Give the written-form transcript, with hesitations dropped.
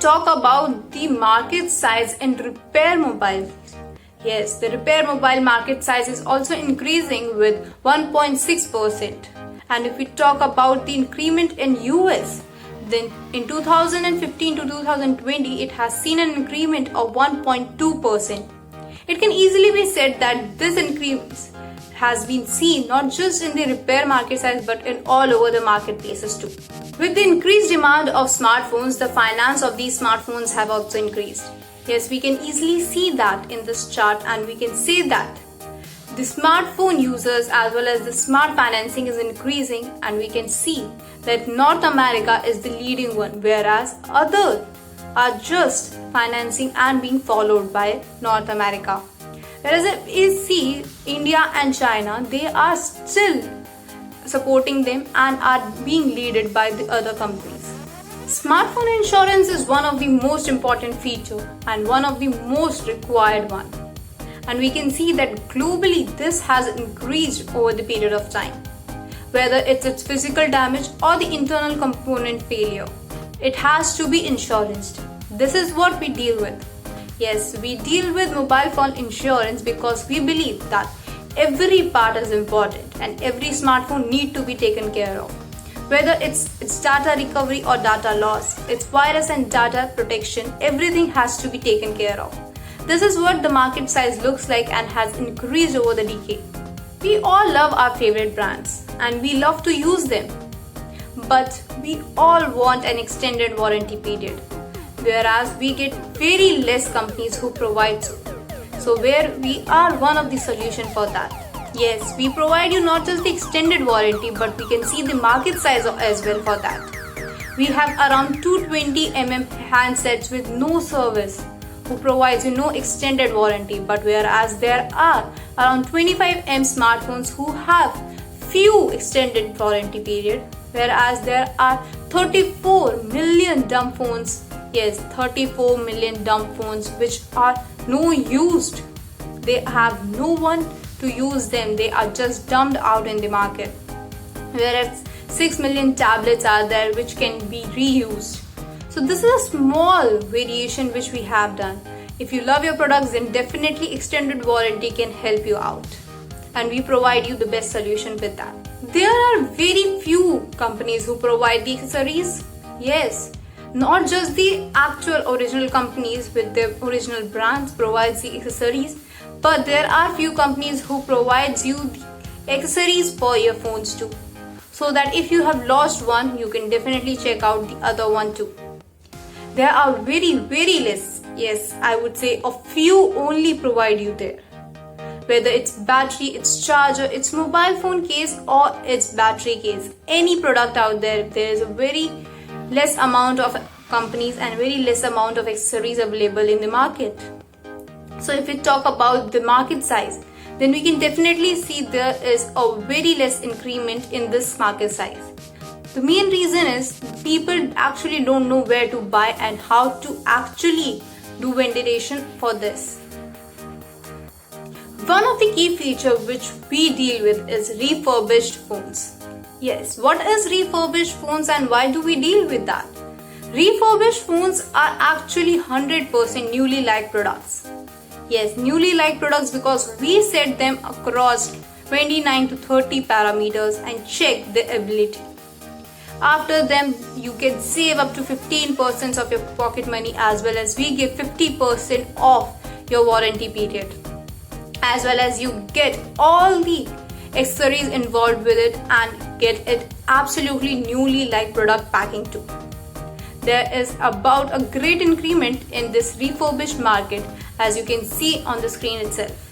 talk about the market size in repair mobile, yes, the repair mobile market size is also increasing with 1.6%. And if we talk about the increment in US, then in 2015 to 2020, it has seen an increment of 1.2%. It can easily be said that this increase has been seen not just in the repair market size but in all over the marketplaces too. With the increased demand of smartphones, the finance of these smartphones have also increased. Yes, we can easily see that in this chart, and we can say that the smartphone users as well as the smart financing is increasing, and we can see that North America is the leading one, whereas others are just financing and being followed by North America. Whereas if we see India and China, they are still supporting them and are being led by the other companies. Smartphone insurance is one of the most important feature and one of the most required one. And we can see that globally this has increased over the period of time. Whether it's its physical damage or the internal component failure, it has to be insuranced. This is what we deal with. Yes, we deal with mobile phone insurance because we believe that every part is important and every smartphone need to be taken care of. Whether it's data recovery or data loss, it's virus and data protection, everything has to be taken care of. This is what the market size looks like and has increased over the decade. We all love our favorite brands and we love to use them. But we all want an extended warranty period, whereas we get very less companies who provide so. So where we are one of the solution for that. Yes, we provide you not just the extended warranty, but we can see the market size as well for that. We have around 220mm handsets with no service who provides you no extended warranty, but whereas there are around 25mm smartphones who have few extended warranty period, whereas there are 34 million dumb phones. Yes, 34 million dumb phones which are no used. They have no one to use them. They are just dumped out in the market. Whereas 6 million tablets are there which can be reused. So this is a small variation which we have done. If you love your products, then definitely extended warranty can help you out. And we provide you the best solution with that. There are very few companies who provide the accessories. Yes, not just the actual original companies with their original brands provides the accessories, but there are few companies who provides you the accessories for your phones too. So that if you have lost one, you can definitely check out the other one too. There are very less, yes, I would say a few only provide you there. Whether it's battery, it's charger, it's mobile phone case or it's battery case. Any product out there, there is a very less amount of companies and very less amount of accessories available in the market. So if we talk about the market size, then we can definitely see there is a very less increment in this market size. The main reason is people actually don't know where to buy and how to actually do ventilation for this. One of the key features which we deal with is refurbished phones. Yes, what is refurbished phones and why do we deal with that? Refurbished phones are actually 100% newly like products. Yes, newly like products because we set them across 29 to 30 parameters and check the ability. After them, you can save up to 15% of your pocket money, as well as we give 50% off your warranty period. As well as you get all the accessories involved with it and get it absolutely newly like product packing too. There is about a great increment in this refurbished market, as you can see on the screen itself.